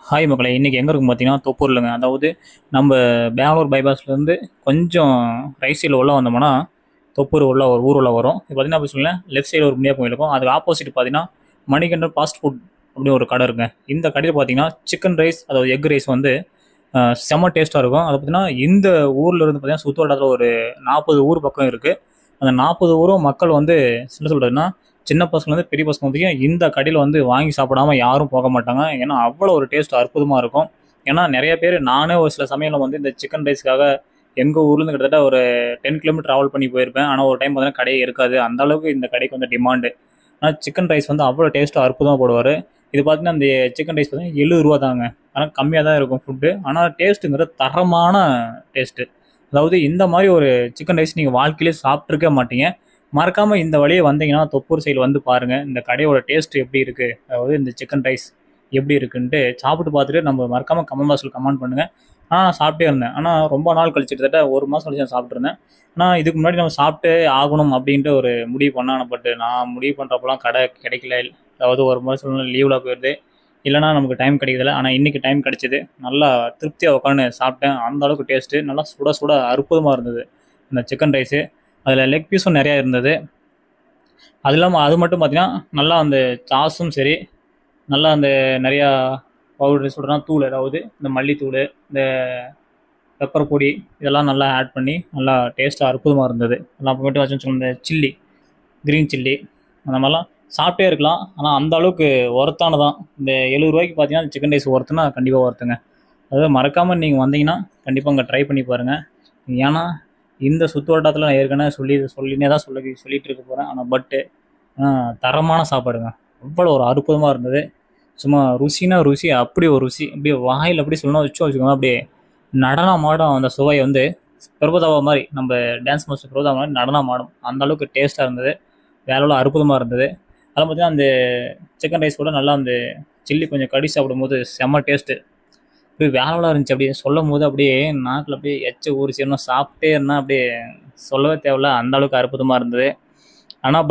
Hi மக்களே, இன்றைக்கி எங்கே இருக்கும் பார்த்தீங்கன்னா தொப்பூர்லங்க. அதாவது நம்ம பெங்களூர் பைபாஸ்லேருந்து கொஞ்சம் ரைட் சைடில் உள்ள வந்தோம்னா தொப்பூர் உள்ள ஒரு ஊர் உள்ள வரும். இது பார்த்தீங்கன்னா அப்படி சொல்லுங்கள், லெஃப்ட் சைடு ஒரு முனியா கோயில் இருக்கும். அதுக்கு ஆப்போசிட் பார்த்தீங்கன்னா மணிகண்டன் ஃபாஸ்ட் ஃபுட் அப்படின்னு ஒரு கடை இருக்குங்க. இந்த கடையில் பார்த்தீங்கன்னா சிக்கன் ரைஸ், அதாவது எக் ரைஸ் வந்து செம்ம டேஸ்ட்டாக இருக்கும். அது பார்த்தீங்கன்னா இந்த ஊரில் இருந்து பார்த்தீங்கன்னா சுற்றுவட்டாரத்தில் ஒரு 40 ஊர் பக்கம் இருக்குது. அந்த 40 ஊரும் மக்கள் வந்து என்ன சொல்கிறதுன்னா, சின்ன பசங்கலேருந்து பெரிய பசங்க வரைக்கும் இந்த கடையில் வந்து வாங்கி சாப்பிடாம யாரும் போக மாட்டாங்க. ஏன்னா அவ்வளோ ஒரு டேஸ்ட் அற்புதமாக இருக்கும். ஏன்னா நிறைய பேர், நானே ஒரு சில சமயம் வந்து இந்த சிக்கன் ரைஸ்க்காக எங்கள் ஊர்லேருந்து கிட்டத்தட்ட ஒரு 10 கிலோமீட்டர் ட்ராவல் பண்ணி போயிருப்பேன். ஆனால் ஒரு டைம் பார்த்தீங்கன்னா கடையே இருக்காது. அந்த அளவுக்கு இந்த கடைக்கு வந்து டிமாண்டு. ஆனால் சிக்கன் ரைஸ் வந்து அவ்வளோ டேஸ்ட்டாக அற்புதமாக போடுவார். இது பார்த்தீங்கன்னா இந்த சிக்கன் ரைஸ் பார்த்தீங்கன்னா 70 ரூபா தாங்க. ஆனால் கம்மியாக தான் இருக்கும் ஃபுட்டு. ஆனால் டேஸ்ட்டுங்கிறது தரமான டேஸ்ட்டு. அதாவது இந்த மாதிரி ஒரு சிக்கன் ரைஸ் நீங்கள் வாழ்க்கையிலே சாப்பிட்ருக்க மாட்டீங்க. மறக்காமல் இந்த வழியை வந்தீங்கன்னா தொப்பூர் சைடு வந்து பாருங்கள், இந்த கடையோட டேஸ்ட் எப்படி இருக்குது, அதாவது இந்த சிக்கன் ரைஸ் எப்படி இருக்குன்ட்டு சாப்பிட்டு பார்த்துட்டு நம்ம மறக்காமல் கமெண்ட் பாக்ஸில் கமெண்ட் பண்ணுங்கள். நான் சாப்பிட்டே இருந்தேன். ஆனால் ரொம்ப நாள் கழிச்சு, கிட்டத்தட்ட ஒரு மாதம் கழிச்சு நான் சாப்பிட்ருந்தேன். ஆனால் இதுக்கு முன்னாடி நம்ம சாப்பிட்டு ஆகணும் அப்படின்ட்டு ஒரு முடிவு பண்ணேன். பட் நான் முடிவு பண்ணுறப்பெல்லாம் கடை கிடைக்கல. அதாவது ஒரு முறை சொல்லணும் லீவில் போயிடுது, இல்லைனா நமக்கு டைம் கிடைக்கிறதில்ல. ஆனால் இன்றைக்கி டைம் கிடைச்சிது. நல்லா திருப்தியாக உட்காந்து சாப்பிட்டேன். அந்த அளவுக்கு டேஸ்ட்டு நல்லா சுட சுட அற்புதமாக இருந்தது இந்த சிக்கன் ரைஸு. அதில் லெக் பீஸும் நிறையா இருந்தது. அது இல்லாமல் அது மட்டும் பார்த்திங்கன்னா நல்லா அந்த சாஸும் சரி, நல்லா அந்த நிறையா பவுடர் சொல்கிறேன்னா தூள், அதாவது இந்த மல்லித்தூள், இந்த பெப்பர் பொடி, இதெல்லாம் நல்லா ஆட் பண்ணி நல்லா டேஸ்ட்டாக அற்புதமாக இருந்தது. நல்லா அப்புறமேட்டு வச்சுக்கோங்க, இந்த சில்லி, க்ரீன் சில்லி, அந்த மாதிரிலாம் சாப்பிட்டே இருக்கலாம். ஆனால் அந்த அளவுக்கு ஒர்த்தானதான். இந்த 70 ரூபாய்க்கு பார்த்தீங்கன்னா சிக்கன் ரைஸ் ஒர்த்துனா கண்டிப்பாக ஒர்த்துங்க. அதாவது மறக்காமல் நீங்கள் வந்தீங்கன்னா கண்டிப்பாக அங்கே ட்ரை பண்ணி பாருங்கள். ஏன்னா இந்த சுற்று வட்டாரத்தில் நான் ஏற்கனவே சொல்லினே தான் சொல்லிகிட்டு இருக்க போகிறேன். ஆனால் தரமான சாப்பாடுங்க. அவ்வளோ ஒரு அற்புதமாக இருந்தது. சும்மா ருசினா ருசி, அப்படி ஒரு ருசி. அப்படியே வாயில் அப்படி சொல்லணும் வச்சுக்கோங்க, அப்படியே நடனம் ஆடும். அந்த சுவை வந்து பிரபுதாவா மாதிரி, நம்ம டான்ஸ் மாஸ்டர் பிரபுதாவா மாதிரி நடனம் ஆடும். அந்த அளவுக்கு டேஸ்ட்டாக இருந்தது. வேலையில் அற்புதமாக இருந்தது. அதெல்லாம் பார்த்தீங்கன்னா அந்த சிக்கன் ரைஸ் கூட நல்லா அந்த சில்லி கொஞ்சம் கடி சாப்பிடும்போது செம்ம டேஸ்ட்டு. அப்படியே வேலைலாம் இருந்துச்சு. அப்படியே சொல்லும் போது அப்படியே நாக்கில் அப்படியே எச்ச ஊறிச்சு. இன்னும் சாப்பிட்டே இருந்தால் அப்படியே சொல்லவே தேவையில்ல, அந்த அளவுக்கு அற்புதமாக இருந்தது. ஆனால்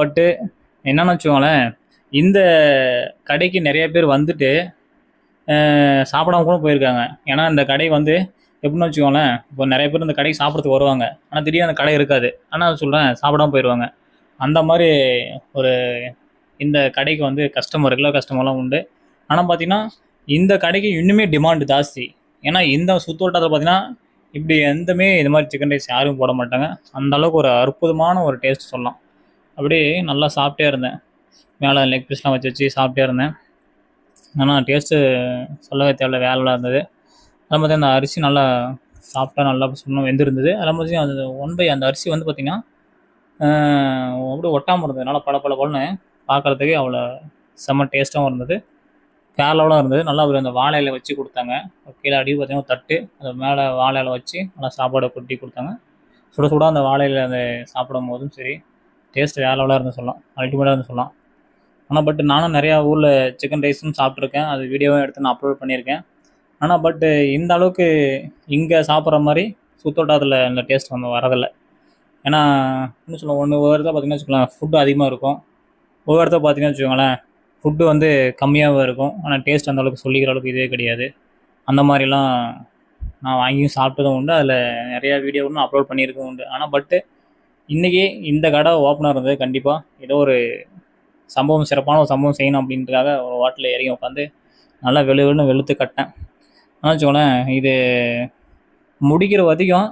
என்னென்னு வச்சுக்கோங்களேன், இந்த கடைக்கு நிறைய பேர் வந்துட்டு சாப்பிடாம கூட போயிருக்காங்க. ஏன்னா இந்த கடை வந்து எப்படின்னு வச்சுக்கோங்களேன், இப்போ நிறைய பேர் இந்த கடைக்கு சாப்பிட்றதுக்கு வருவாங்க. ஆனால் திடீர்னு அந்த கடை இருக்காது. ஆனால் சொல்கிறேன், சாப்பிடாம போயிடுவாங்க. அந்த மாதிரி ஒரு இந்த கடைக்கு வந்து ரெகுலர் கஸ்டமர்லாம் உண்டு. ஆனால் பார்த்திங்கன்னா இந்த கடைக்கு இன்னுமே டிமாண்டு ஜாஸ்தி. ஏன்னா இந்த சுற்று வட்டாரத்தில் பார்த்தீங்கன்னா இப்படி எந்தமே இது மாதிரி சிக்கன் ரைஸ் யாரும் போட மாட்டாங்க. அந்த அளவுக்கு ஒரு அற்புதமான ஒரு டேஸ்ட் சொல்லலாம். அப்படியே நல்லா சாப்பிட்டே இருந்தேன். மேலே லெக் பீஸ்லாம் வச்சு சாப்பிட்டே இருந்தேன். ஆனால் டேஸ்ட்டு சொல்லவே தேவையில்ல, வேலைலாம் இருந்தது. அதெல்லாம் பார்த்தீங்கன்னா அந்த அரிசி நல்லா சாப்பிட்டா நல்லா சொன்னால் வெந்திருந்தது. அதெல்லாம் பார்த்தீங்கன்னா அந்த அந்த அரிசி வந்து பார்த்திங்கன்னா அப்படியே ஒட்டாமல் இருந்தது. நல்லா பல பார்க்குறதுக்கு அவ்வளோ செம்ம டேஸ்ட்டாகவும் இருந்தது. கேரளாவெலாம் இருந்தது. நல்லா ஒரு அந்த வாழை இலை வச்சு கொடுத்தாங்க. கீழே அடி பார்த்திங்கன்னா தட்டு, அது மேலே வாழை இலை வச்சு நல்லா சாப்பாடை கொட்டி கொடுத்தாங்க. சுட சுட அந்த வாழை இலை அதை சாப்பிடும் போதும் சரி, டேஸ்ட் வேறு லெவலாக இருந்து சொல்லலாம், அல்டிமேட்டாக இருந்து சொல்லலாம். ஆனால் நானும் நிறையா ஊரில் சிக்கன் ரைஸும் சாப்பிட்ருக்கேன். அது வீடியோவும் எடுத்து நான் அப்லோட் பண்ணியிருக்கேன். ஆனால் இந்த அளவுக்கு இங்கே சாப்பிட்ற மாதிரி சுத்தோட்டத்தில் இந்த டேஸ்ட் வந்து வரதில்லை. ஏன்னா இன்னும் சொல்லுவோம், ஒவ்வொரு இடத்துல பார்த்திங்கன்னா வச்சுக்கலாம் ஃபுட்டு அதிகமாக இருக்கும். ஒவ்வொரு இடத்துல பார்த்திங்கன்னா வச்சுக்கோங்களேன் ஃபுட்டு வந்து கம்மியாகவும் இருக்கும். ஆனால் டேஸ்ட் அந்த அளவுக்கு சொல்லிக்கிற அளவுக்கு இதே கிடையாது. அந்த மாதிரிலாம் நான் வாங்கியும் சாப்பிட்டதும் உண்டு. அதில் நிறையா வீடியோ ஒன்று அப்லோட் பண்ணியிருக்கவும் உண்டு. ஆனால் இன்றைக்கி இந்த கடை ஓப்பனாக இருந்தது. கண்டிப்பாக ஏதோ ஒரு சிறப்பான ஒரு சம்பவம் செய்யணும் அப்படின்றதுக்காக ஒரு வாட்டில் இறங்கி உட்காந்து நல்லா வெளுத்து கட்டேன். ஆனால் வச்சுக்கோங்களேன், இது முடிக்கிற வரைக்கும்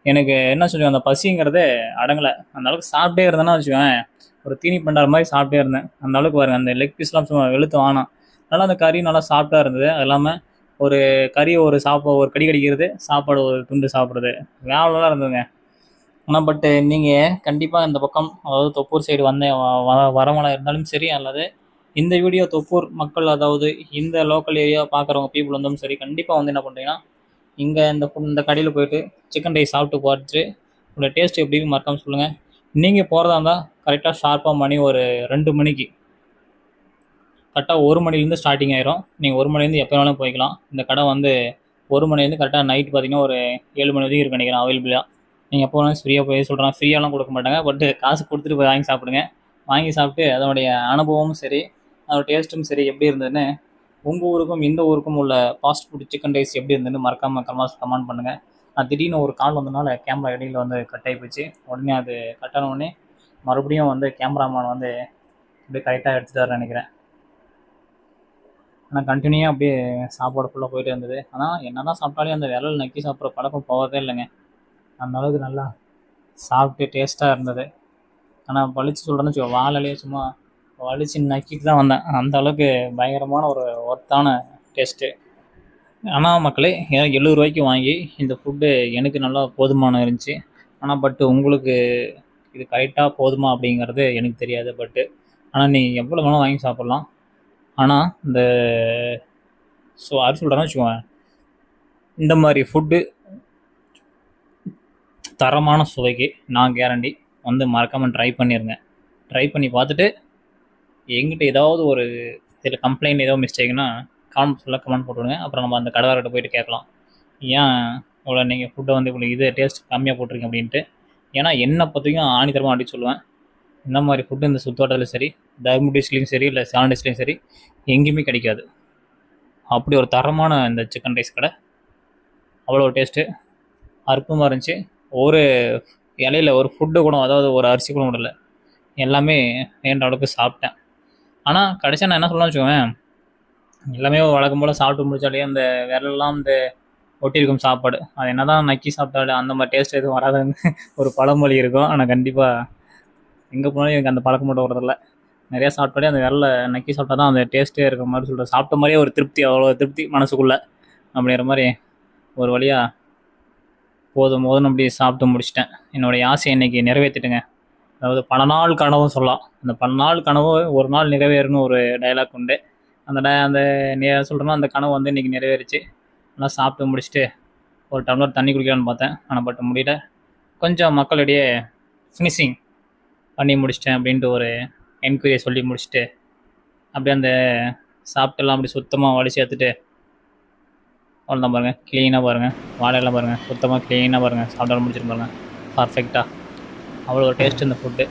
எனக்கு என்ன சொல்லுவேன், அந்த பசிங்கிறதே அடங்கலை. அந்த அளவுக்கு சாப்பிட்டே இருந்தேன்னா வச்சுக்கோங்க, ஒரு தீனி பண்டார மாதிரி சாப்பிட்டே இருந்தேன். அந்த அளவுக்கு பாருங்கள், அந்த லெக் பீஸ்லாம் சும்மா வெளுத்து வாங்கினேன். நல்லா அந்த கறி நல்லா சாப்பிட்டா இருந்தது. அது இல்லாமல் ஒரு கறி ஒரு கடி கடிக்கிறது, சாப்பாடு ஒரு துண்டு சாப்பிட்றது, வேலைலாம் இருந்ததுங்க. ஆனால் நீங்கள் கண்டிப்பாக இந்த பக்கம், அதாவது தொப்பூர் சைடு வரவங்களாக இருந்தாலும் சரி, அல்லது இந்த வீடியோ தொப்பூர் மக்கள், அதாவது இந்த லோக்கல் ஏரியா பார்க்குறவங்க பீப்புள் வந்தாலும் சரி, கண்டிப்பாக வந்து என்ன பண்ணுறீங்கன்னா இங்கே இந்த கடையில் போய்ட்டு சிக்கன் ரைஸ் சாப்பிட்டு பார்த்துட்டு உங்களோட டேஸ்ட் எப்படின்னு மறக்காமல் சொல்லுங்கள். நீங்கள் போகிறதா இருந்தால் கரெக்டாக ஷார்ப்பாக மணி ஒரு 2 மணிக்கு, கரெக்டாக 1 மணிலேருந்து ஸ்டார்டிங் ஆயிரும். நீங்கள் 1 மணிலேருந்து எப்போ வேணாலும் போய்க்கலாம். இந்த கடை வந்து 1 மணிலேருந்து கரெக்டாக நைட்டு பார்த்திங்கன்னா ஒரு 7 மணி வரைக்கும் இருக்கு நினைக்கிறேன் அவைலபிளாக. நீங்கள் எப்போ வேணாலும் ஃப்ரீயாக போய் சொல்கிறேன், ஃப்ரீயாலாம் கொடுக்க மாட்டாங்க. காசு கொடுத்துட்டு போய் வாங்கி சாப்பிடுங்க. வாங்கி சாப்பிட்டு அதனுடைய அனுபவமும் சரி, அதோட டேஸ்ட்டும் சரி எப்படி இருந்ததுன்னு உங்கள் ஊருக்கும் இந்த ஊருக்கும் உள்ள ஃபாஸ்ட் ஃபுட் சிக்கன் ரைஸ் எப்படி இருந்ததுன்னு மறக்காமல் கமெண்ட் பண்ணுங்கள். நான் திடீர்னு ஒரு கால் வந்ததுனால கேமரா இடையில் வந்து கட் ஆகி போச்சு. உடனே அது கட் ஆன உடனே மறுபடியும் வந்து கேமராமேன் வந்து அப்படியே கரெக்டாக எடுத்துட்டாருன்னு நினைக்கிறேன். ஆனால் கண்டினியூவாக அப்படியே சாப்பாடு ஃபுல்லாக போயிட்டே இருந்தது. ஆனால் என்ன தான் சாப்பிட்டாலே அந்த விரல் நக்கி சாப்பிட்ற பழக்கம் போகவே இல்லைங்க. அந்த அளவுக்கு நல்லா சாப்பிட்டு டேஸ்ட்டாக இருந்தது. ஆனால் வலிச்சு சொல்கிறேன்னு வச்சுக்கோ, வாழலையே சும்மா வலிச்சு நக்கிட்டு தான் வந்தேன். அந்த அளவுக்கு பயங்கரமான ஒரு ஒர்த்தான டேஸ்ட்டு. ஆனால் மக்களே, எனக்கு 70 ரூபாய்க்கு வாங்கி இந்த ஃபுட்டு எனக்கு நல்லா போதுமான இருந்துச்சு. ஆனால் உங்களுக்கு இது கரெக்டாக போதுமா அப்படிங்கிறது எனக்கு தெரியாது. ஆனால் நீங்கள் எவ்வளோ வேணால் வாங்கி சாப்பிட்லாம். ஆனால் இந்த அது சொல்கிறேன்னு வச்சுக்கோங்க, இந்த மாதிரி ஃபுட்டு தரமான சுவைக்கு நான் கேரண்டி. வந்து மறக்காமல் ட்ரை பண்ணிடுங்க. ட்ரை பண்ணி பார்த்துட்டு எங்கிட்ட ஏதாவது ஒரு இதில் கம்ப்ளைண்ட் ஏதோ மிஸ்டேக்னா கமெண்ட் போட்டுவிடுங்க. அப்புறம் நம்ம அந்த கடைக்காரர்கிட்ட போயிட்டு கேட்கலாம், ஏன் இவ்வளோ நீங்கள் ஃபுட்டை வந்து இவ்வளோ இது டேஸ்ட் கம்மியாக போட்டிருக்கீங்க அப்படின்ட்டு. ஏன்னா என்னை பற்றியும் ஆணித்தரமாக அடிச்சு சொல்லுவேன். இந்த மாதிரி ஃபுட்டு இந்த சுத்தோட்டத்துலையும் சரி, தர்மபுரி டிஸ்ட்ரிக்ட்லையும் சரி, இல்லை சேலம் டிஸ்ட்ரிக்ட்லையும் சரி, எங்கேயுமே கிடைக்காது. அப்படி ஒரு தரமான இந்த சிக்கன் ரைஸ் கடை. அவ்வளோ டேஸ்ட்டு அற்புதமாக இருந்துச்சு. ஒரு இலையில் ஒரு ஃபுட்டு கூட, அதாவது ஒரு அரிசி கூட விடல. எல்லாமே வேண்ட அளவுக்கு சாப்பிட்டேன். ஆனால் கடைசியாக நான் என்ன சொல்லலாம்னு வச்சுக்கோவேன், எல்லாமே வழக்கம் போல் சாப்பிட்டு முடிச்சாலே அந்த விரலெல்லாம் இந்த ஒட்டியிருக்கும் சாப்பாடு, அது என்ன தான் நக்கி சாப்பிட்டாலே அந்த மாதிரி டேஸ்ட் எதுவும் வராதுன்னு ஒரு பழமொழி இருக்கும். ஆனால் கண்டிப்பாக எங்கே போனாலும் எனக்கு அந்த பழக்கம் மட்டும் வரதில்லை. நிறையா சாப்பிட்டாலே அந்த விரலை நக்கி சாப்பிட்டா தான் அந்த டேஸ்ட்டே இருக்கிற மாதிரி சொல்கிறேன். சாப்பிட்ட மாதிரியே ஒரு திருப்தி, அவ்வளோ திருப்தி மனசுக்குள்ளே. அப்படிங்கிற மாதிரி ஒரு வழியாக போதும் அப்படி சாப்பிட்டு முடிச்சிட்டேன். என்னுடைய ஆசையை இன்றைக்கி நிறைவேற்றிட்டுங்க. அதாவது பல நாள் கனவும் சொல்லலாம். அந்த பல நாள் கனவு ஒரு நாள் நிறைவேறுன்னு ஒரு டைலாக் உண்டு. அந்த சொல்கிறேன்னா அந்த கனவு வந்து இன்றைக்கி நிறைவேறிச்சு. நல்லா சாப்பிட்டு முடிச்சுட்டு ஒரு டம்ளர் தண்ணி குடிக்கலான்னு பார்த்தேன். ஆனால் முடியல. கொஞ்சம் மக்களிடையே ஃபினிஷிங் பண்ணி முடிச்சிட்டேன் அப்படின்ட்டு ஒரு என்கொயரியை சொல்லி முடிச்சுட்டு அப்படியே அந்த சாப்பிட்டெல்லாம் அப்படி சுத்தமாக வலிச்சு எடுத்துட்டு அவ்வளோதான் பாருங்கள். க்ளீனாக பாருங்கள், வாழையெல்லாம் பாருங்கள், சுத்தமாக க்ளீனாக பாருங்கள், சாப்பிட்டாலும் முடிச்சிட்டு பாருங்கள் பர்ஃபெக்டாக. அவ்வளோ டேஸ்ட் இந்த ஃபுட்டு.